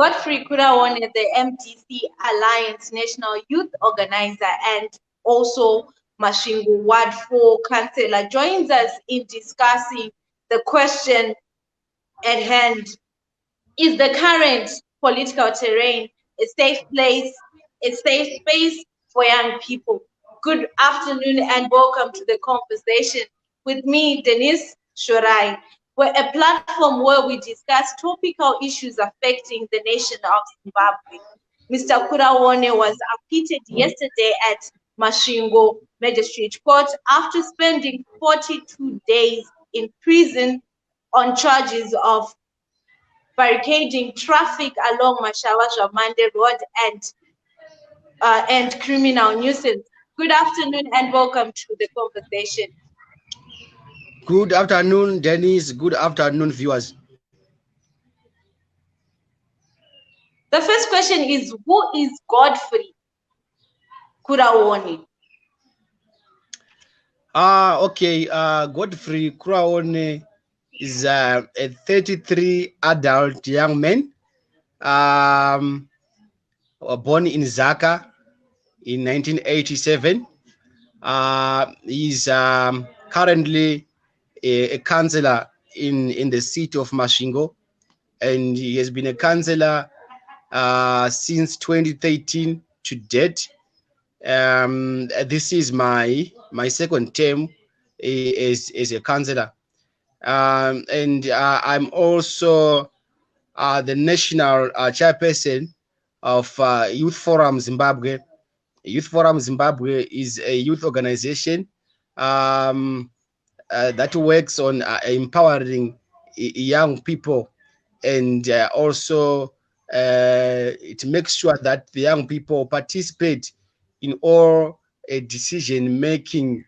Godfrey Kurauone, the MDC Alliance National Youth Organizer and also Masvingo Ward 4 Councillor, joins us in discussing the question at hand. Is the current political terrain a safe place, a safe space for young people? Good afternoon and welcome to the conversation with me, Denise Shorai. We're a platform where we discuss topical issues affecting the nation of Zimbabwe. Mr. Kurauone was acquitted yesterday at Masvingo Magistrate Court after spending 42 days in prison on charges of barricading traffic along Mashawasha-Mande Road and criminal nuisance. Good afternoon and welcome to the conversation. Good afternoon, Dennis. Good afternoon, viewers. The first question is, who is Godfrey Kurauone? Okay, Godfrey Kurauone is a 33 adult young man, born in Zaka in 1987. He's currently a councillor in the city of Masvingo, and he has been a councillor since 2013 to date. This is my second term as a councillor, and I'm also the national chairperson of Youth Forum Zimbabwe. Youth Forum Zimbabwe is a youth organization that works on empowering young people, and also it makes sure that the young people participate in all decision-making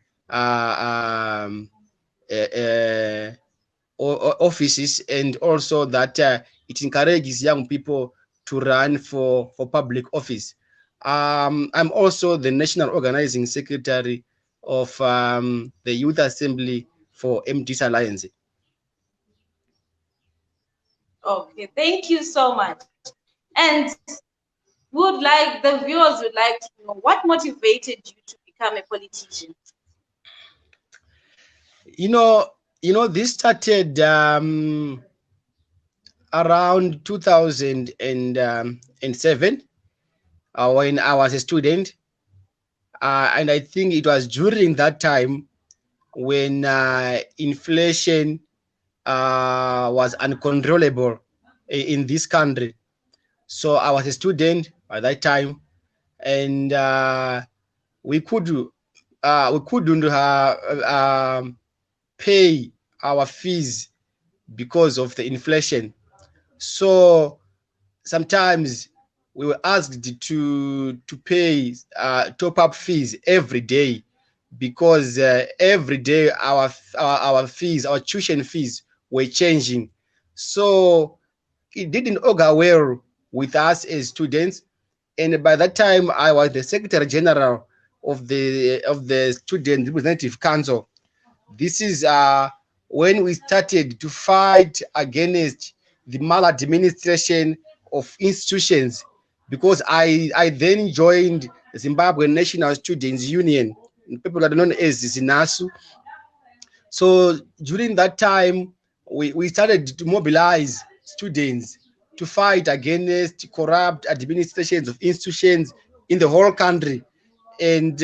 offices, and also that it encourages young people to run for public office. I'm also the National Organizing Secretary of the Youth Assembly for MDC Alliance. Okay, thank you so much. And the viewers would like to know what motivated you to become a politician? You know, this started around 2007 when I was a student, and I think it was during that time when inflation was uncontrollable in this country. So I was a student at that time, and we couldn't pay our fees because of the inflation. So sometimes we were asked to pay top-up fees every day, because every day our fees, our tuition fees were changing. So it didn't augur well with us as students. And by that time, I was the Secretary General of the Student Representative Council. This is when we started to fight against the maladministration of institutions, because I then joined the Zimbabwe National Students Union, people are known as ZINASU. So during that time, we started to mobilize students to fight against corrupt administrations of institutions in the whole country. And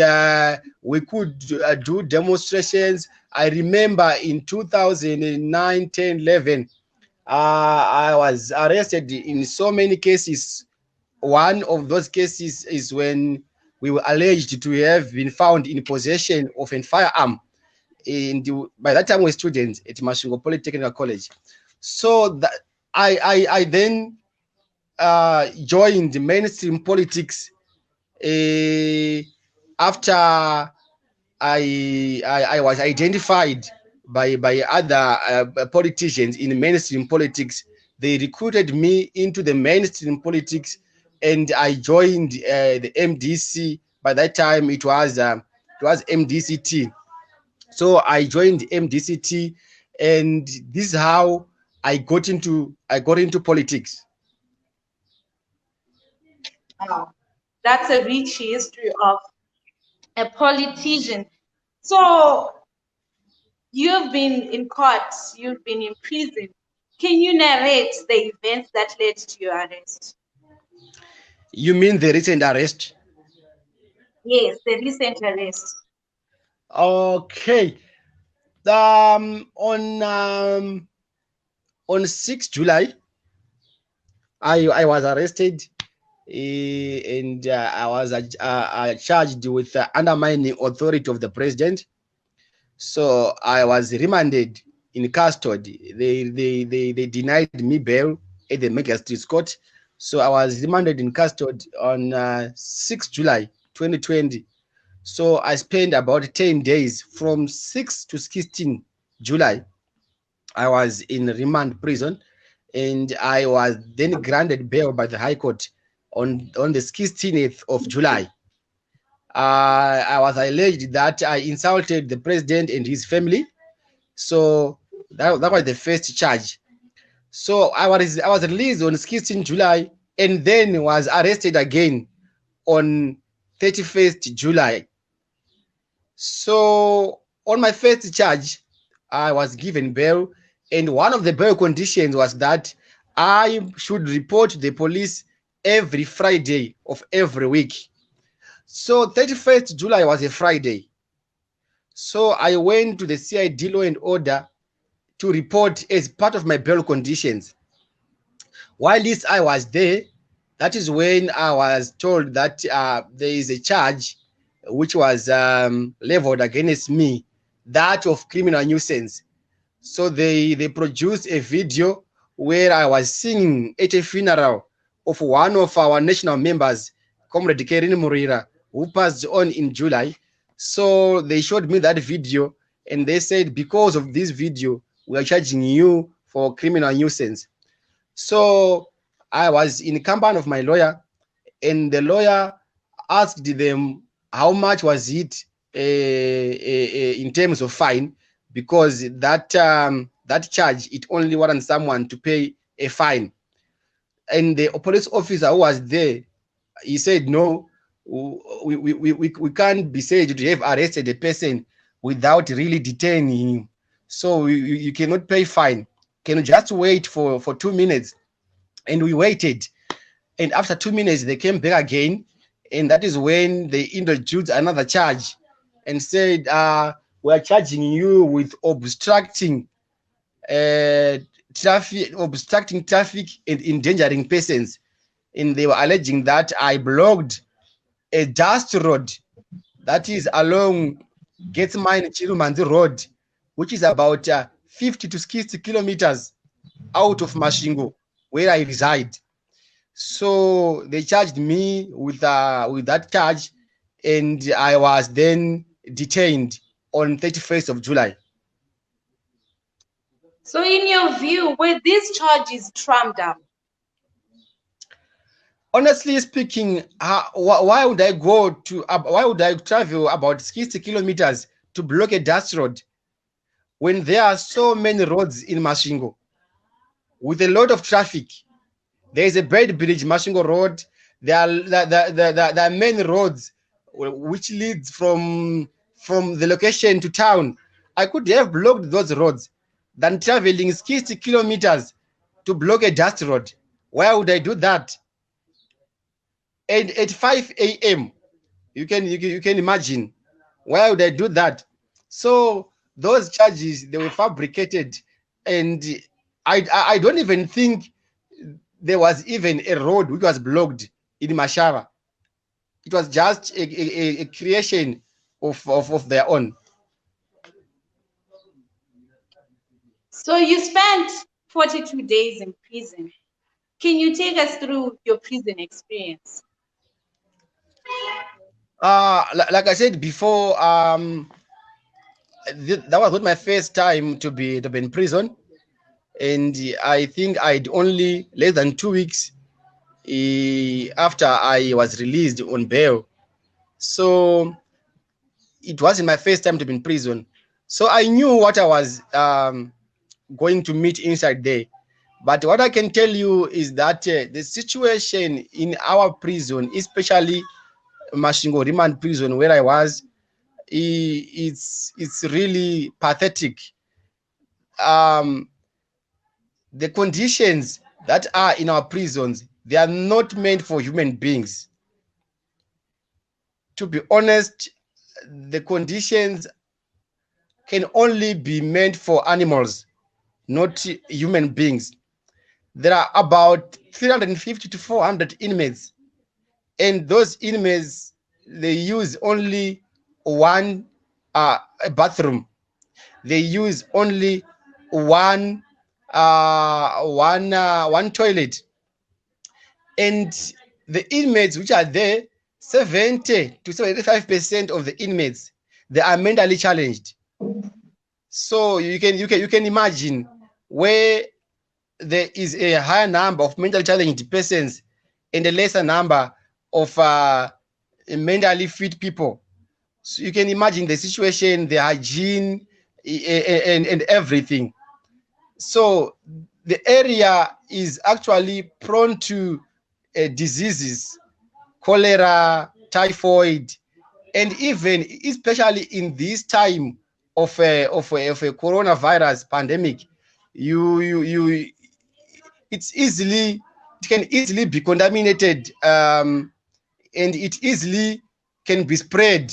we could do demonstrations. I remember in 2009, 10, 11, I was arrested in so many cases. One of those cases is when we were alleged to have been found in possession of a firearm. By that time, we were students at Masvingo Polytechnical College. So that I then joined mainstream politics after I was identified by other politicians in mainstream politics. They recruited me into the mainstream politics, and I joined the MDC. By that time, it was MDC-A. So I joined MDC-A, and this is how I got into politics. Wow. That's a rich history of a politician. So you've been in court, you've been in prison. Can you narrate the events that led to your arrest? You mean the recent arrest? Yes, the recent arrest. Okay. On 6 July, I was arrested, and I was charged with undermining authority of the president. So I was remanded in custody. They denied me bail at the magistrate's court. So I was remanded in custody on 6 July 2020. So I spent about 10 days from 6 to 16 July. I was in remand prison, and I was then granted bail by the High Court on the 16th of July. I was alleged that I insulted the president and his family. So that was the first charge. So I was released on 16 July and then was arrested again on 31st July. So on my first charge, I was given bail, and one of the bail conditions was that I should report to the police every Friday of every week. So 31st July was a Friday. So I went to the CID Law and Order to report as part of my bail conditions. While this I was there, that is when I was told that there is a charge which was leveled against me, that of criminal nuisance. So they produced a video where I was singing at a funeral of one of our national members, Comrade Kerin Murira, who passed on in July. So they showed me that video, and they said, because of this video, we are charging you for criminal nuisance. So I was in company of my lawyer, and the lawyer asked them how much was it in terms of fine, because that charge, it only warrants someone to pay a fine. And the police officer who was there, he said, no, we can't be said to have arrested a person without really detaining him. So you cannot pay fine. Can you just wait for 2 minutes? And we waited. And after 2 minutes, they came back again. And that is when they introduced another charge and said, we're charging you with obstructing traffic and endangering persons. And they were alleging that I blocked a dust road that is along Getmine Chirumanzi Road, which is about 50 to 60 kilometers out of Mashingo, where I reside. So they charged me with that charge, and I was then detained on 31st of July. So in your view, were these charges trumped up? Honestly speaking, why would I travel about 60 kilometers to block a dust road when there are so many roads in Mashingo with a lot of traffic? There is a Bird Bridge, Mashingo Road. There are many roads which leads from the location to town. I could have blocked those roads than traveling 60 kilometers to block a dust road. Why would I do that? And at 5 a.m., you can imagine, why would I do that? So those charges, they were fabricated, and I don't even think there was even a road which was blocked in Mashara. It was just a creation of their own. So you spent 42 days in prison. Can you take us through your prison experience? Like I said before, that was not my first time to be in prison, and I think I'd only less than 2 weeks after I was released on bail. So it wasn't my first time to be in prison. So I knew what I was going to meet inside there. But what I can tell you is that the situation in our prison, especially Mashingo Remand Prison, where I was, it's really pathetic. The conditions that are in our prisons, they are not meant for human beings. To be honest, the conditions can only be meant for animals, not human beings. There are about 350 to 400 inmates, and those inmates, they use only one bathroom. They use only one one toilet, and the inmates which are there, 70 to 75% of the inmates, they are mentally challenged. So you can imagine where there is a higher number of mentally challenged persons and a lesser number of mentally fit people. So you can imagine the situation, the hygiene, and everything. So the area is actually prone to diseases, cholera, typhoid, and even especially in this time of a coronavirus pandemic, you it can easily be contaminated, and it easily can be spread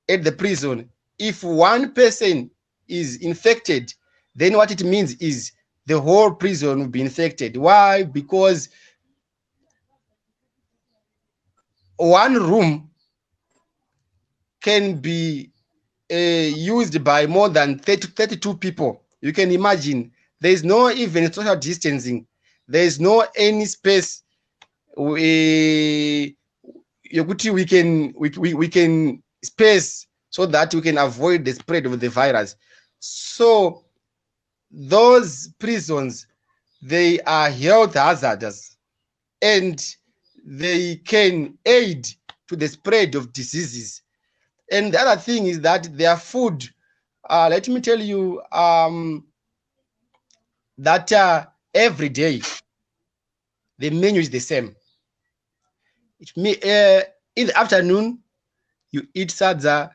at the prison. If one person is infected, then what it means is the whole prison will be infected. Why? Because one room can be used by more than 32 people. You can imagine there is no even social distancing. There is no any space. We can space so that we can avoid the spread of the virus. So those prisons, they are health hazards, and they can aid to the spread of diseases. And the other thing is that their food, let me tell you, that every day the menu is the same. In the afternoon, you eat sadza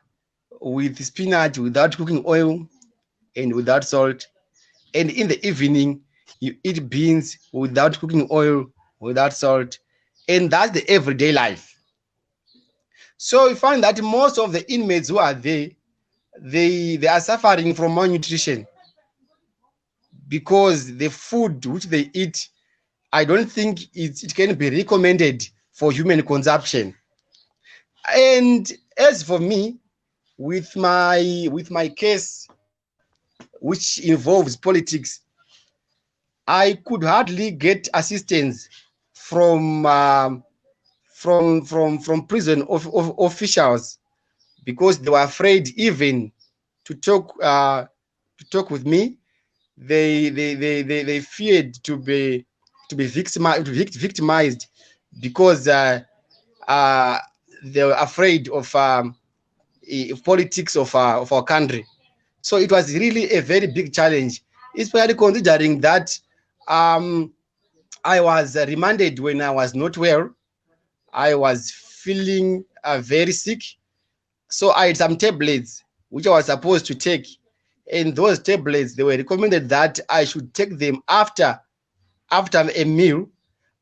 with spinach without cooking oil and without salt. And in the evening, you eat beans without cooking oil, without salt. And that's the everyday life. So we find that most of the inmates who are there, they are suffering from malnutrition, because the food which they eat, I don't think it can be recommended for human consumption. And as for me, with my case, which involves politics, I could hardly get assistance from prison officials, because they were afraid even to talk with me. They feared to be victimized, because they were afraid of politics of our country. So it was really a very big challenge, especially considering that I was remanded when I was not well. I was feeling very sick. So I had some tablets which I was supposed to take. And those tablets, they were recommended that I should take them after a meal.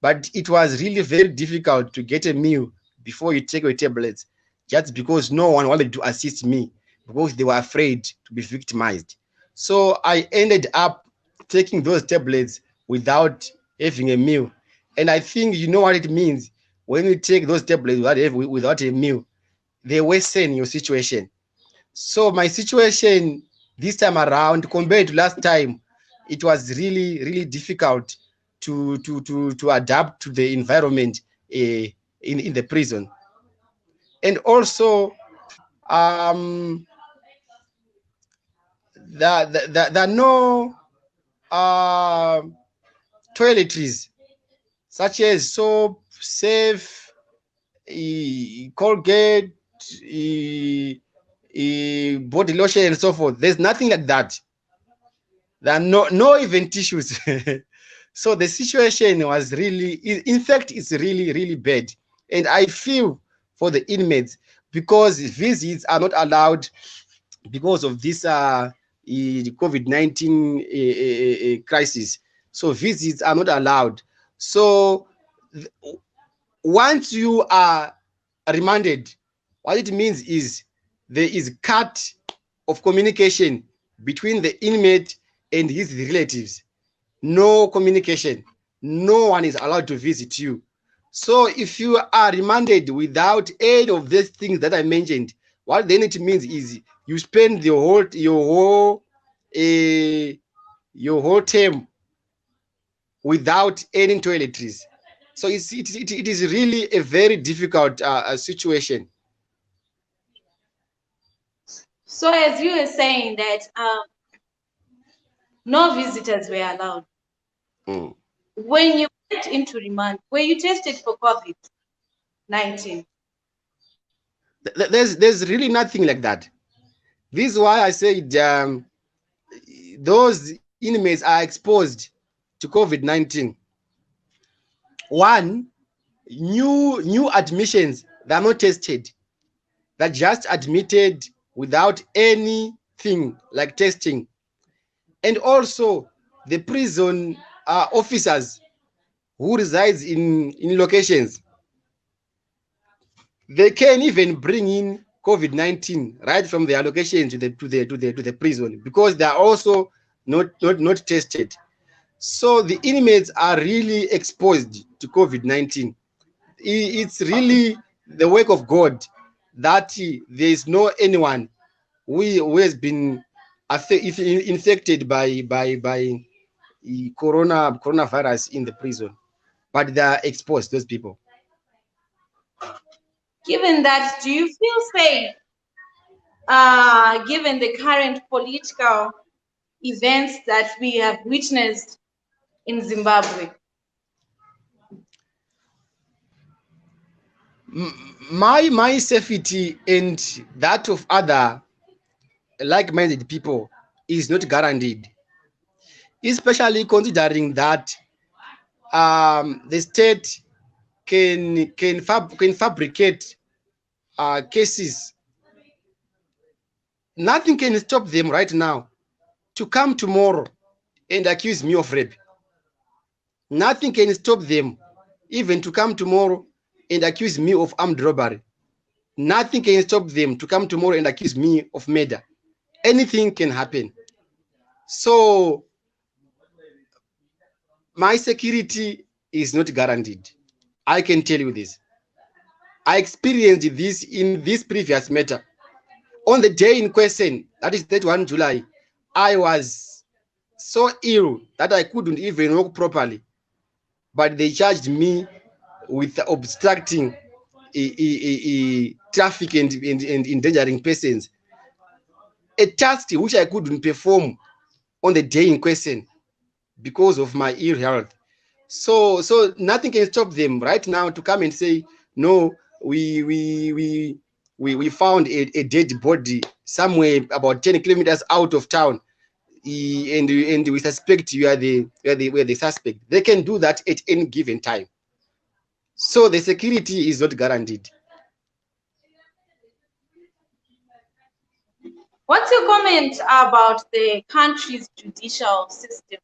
But it was really very difficult to get a meal before you take your tablets, just because no one wanted to assist me, because they were afraid to be victimized. So I ended up taking those tablets without having a meal. And I think you know what it means when you take those tablets without a meal. They worsen your situation. So my situation this time around, compared to last time, it was really difficult to adapt to the environment in the prison. And also, there are no toiletries such as soap, safe, Colgate, body lotion, and so forth. There's nothing like that. There are no even tissues. So the situation was really, in fact, it's really, really bad. And I feel for the inmates because visits are not allowed because of this COVID-19 crisis. So visits are not allowed. So once you are remanded, what it means is there is cut of communication between the inmate and his relatives. No communication. No one is allowed to visit you. So if you are remanded without any of these things that I mentioned, what then it means is you spend your whole term without any toiletries. So it is really a very difficult situation. So as you were saying that no visitors were allowed. Mm. When you went into remand, were you tested for COVID-19? There's really nothing like that. This is why I said those inmates are exposed to COVID-19. One, new admissions, they're not tested. They're just admitted without anything like testing. And also the prison officers who resides in locations, they can even bring in COVID-19 right from their location to the prison because they are also not tested. So the inmates are really exposed to COVID-19. It's really the work of God that there is no anyone who has been infected by coronavirus in the prison, but they are exposed, those people. Given that, do you feel safe, given the current political events that we have witnessed in Zimbabwe? My safety and that of other like-minded people is not guaranteed, especially considering that the state can fabricate cases. Nothing can stop them right now to come tomorrow and accuse me of rape. Nothing can stop them even to come tomorrow and accuse me of armed robbery. Nothing can stop them to come tomorrow and accuse me of murder. Anything can happen. So my security is not guaranteed. I can tell you this. I experienced this in this previous matter. On the day in question, that is 31 July, I was so ill that I couldn't even walk properly. But they charged me with obstructing traffic and endangering persons. A task which I couldn't perform on the day in question because of my ill health. So nothing can stop them right now to come and say, no, we found a dead body somewhere about 10 kilometers out of town, and we suspect you are the suspect. They can do that at any given time. So the security is not guaranteed. What's your comment about the country's judicial system?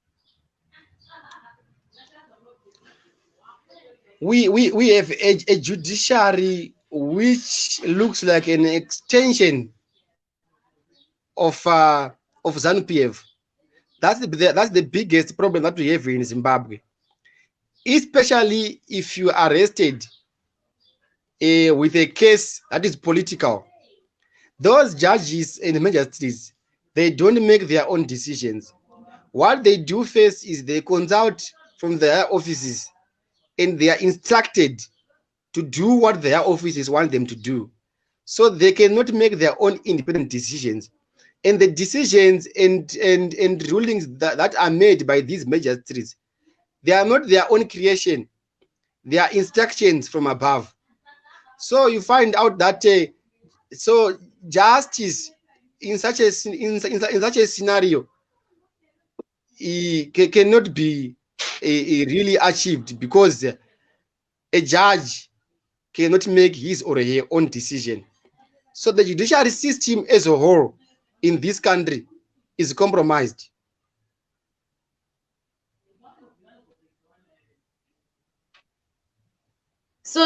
We have a judiciary which looks like an extension of Zanu-PF. That's the biggest problem that we have in Zimbabwe, especially if you are arrested with a case that is political. Those judges and magistrates, they don't make their own decisions. What they do first is they consult from their offices and they are instructed to do what their offices want them to do. So they cannot make their own independent decisions. And the decisions and rulings that are made by these magistrates, they are not their own creation. They are instructions from above. So you find out that so justice in such a scenario cannot be really achieved, because a judge cannot make his or her own decision. So the judiciary system as a whole in this country is compromised. So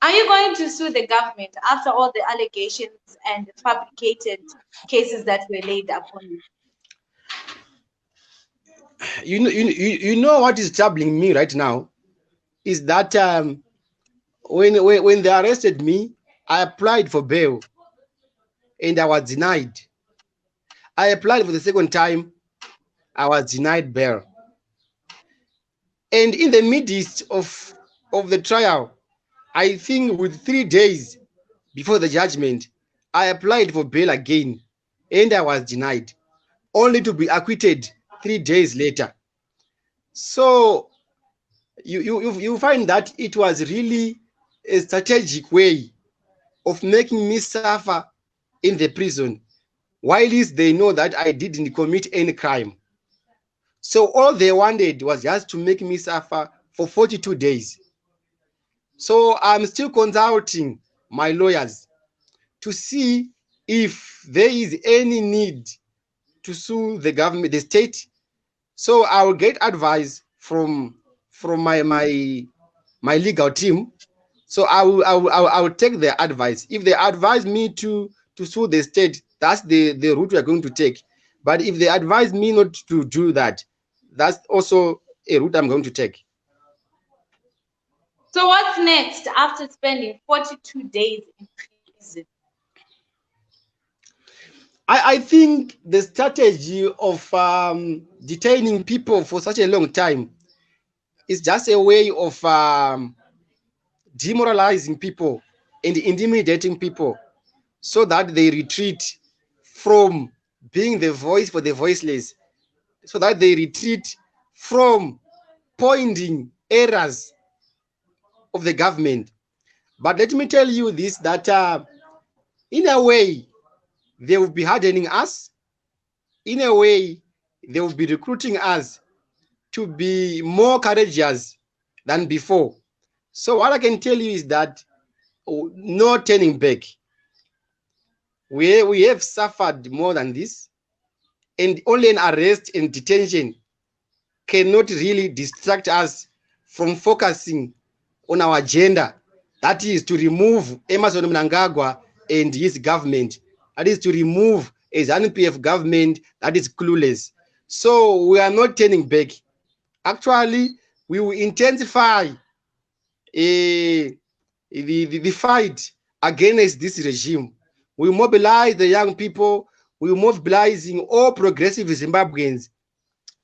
are you going to sue the government after all the allegations and fabricated cases that were laid upon you? You know what is troubling me right now is that when they arrested me, I applied for bail and I was denied. I applied for the second time, I was denied bail. And in the midst of the trial, I think with 3 days before the judgment, I applied for bail again and I was denied, only to be acquitted 3 days later. So you find that it was really a strategic way of making me suffer in the prison, while they know that I didn't commit any crime. So all they wanted was just to make me suffer for 42 days. So I'm still consulting my lawyers to see if there is any need to sue the government, the state. So I will get advice from my legal team. So I will take their advice. If they advise me to sue the state, that's the route we are going to take. But if they advise me not to do that, that's also a route I'm going to take. So what's next after spending 42 days in prison? I think the strategy of detaining people for such a long time is just a way of demoralizing people and intimidating people so that they retreat from being the voice for the voiceless, so that they retreat from pointing errors of the government. But let me tell you this, that in a way, they will be hardening us. In a way, they will be recruiting us to be more courageous than before. So what I can tell you is that no turning back. We have suffered more than this, and only an arrest and detention cannot really distract us from focusing on our agenda. That is to remove Emmerson Mnangagwa and his government. That is to remove a Zanu-PF government that is clueless. So we are not turning back. Actually, we will intensify the fight against this regime. We mobilize the young people. We are mobilizing all progressive Zimbabweans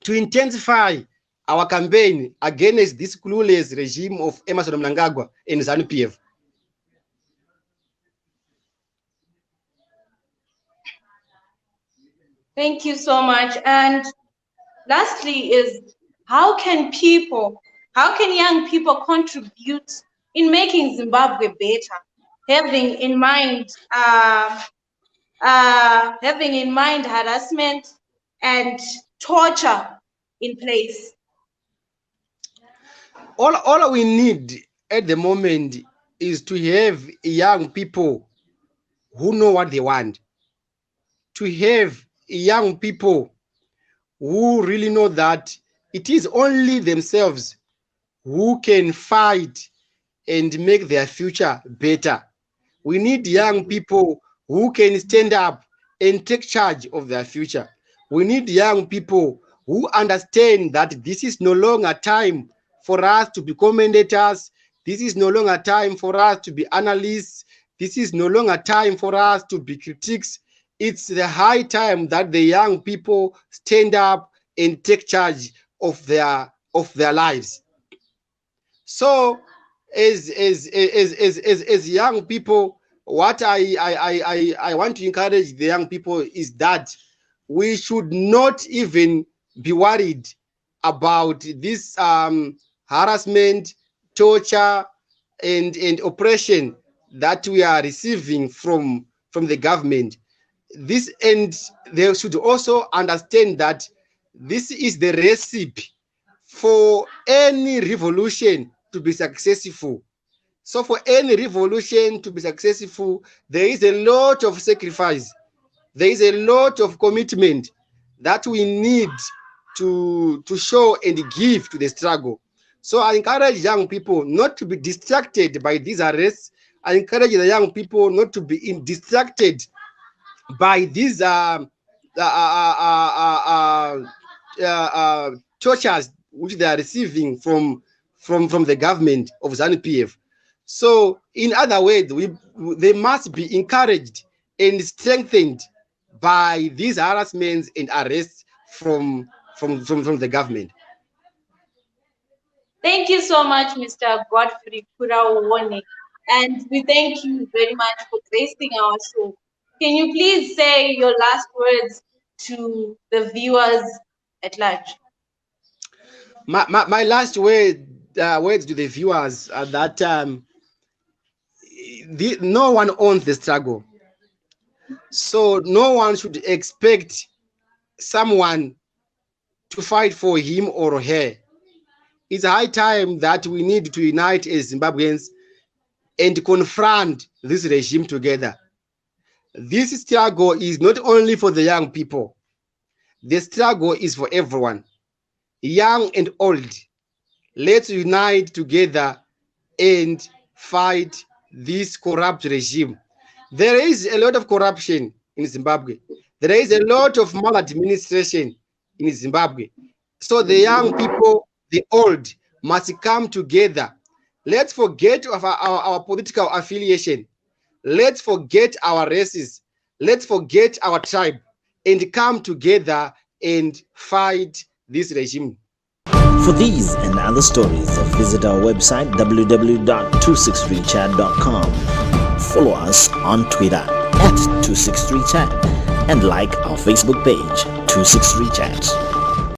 to intensify our campaign against this clueless regime of Emmerson Mnangagwa and Zanu-PF. Thank you so much. And lastly is, how can young people contribute in making Zimbabwe better, having in mind harassment and torture in place? All we need at the moment is to have young people who know what they want, to have young people who really know that it is only themselves who can fight and make their future better. We need young people who can stand up and take charge of their future. We need young people who understand that this is no longer time for us to be commentators. This is no longer time for us to be analysts. This is no longer time for us to be critics. It's the high time that the young people stand up and take charge of their lives. So as young people, what I want to encourage the young people is that we should not even be worried about this harassment, torture, and oppression that we are receiving from the government. And they should also understand that this is the recipe for any revolution to be successful. So for any revolution to be successful, there is a lot of sacrifice. There is a lot of commitment that we need to show and give to the struggle. So I encourage young people not to be distracted by these arrests. I encourage the young people not to be distracted by these tortures which they are receiving from the government of Zanu-PF. So in other words, they must be encouraged and strengthened by these harassments and arrests from the government. Thank you so much, Mr. Godfrey Kurauone, and we thank you very much for gracing our show. Can you please say your last words to the viewers at large? My last words to the viewers are that no one owns the struggle. So no one should expect someone to fight for him or her. It's high time that we need to unite as Zimbabweans and confront this regime together. This struggle is not only for the young people. The struggle is for everyone, young and old. Let's unite together and fight this corrupt regime. There is a lot of corruption in Zimbabwe. There is a lot of maladministration in Zimbabwe. So the young people, the old, must come together. Let's forget of our political affiliation. Let's forget our races. Let's forget our tribe and come together and fight this regime. For these and other stories, visit our website www.263chat.com. Follow us on Twitter @263chat and like our Facebook page 263chat.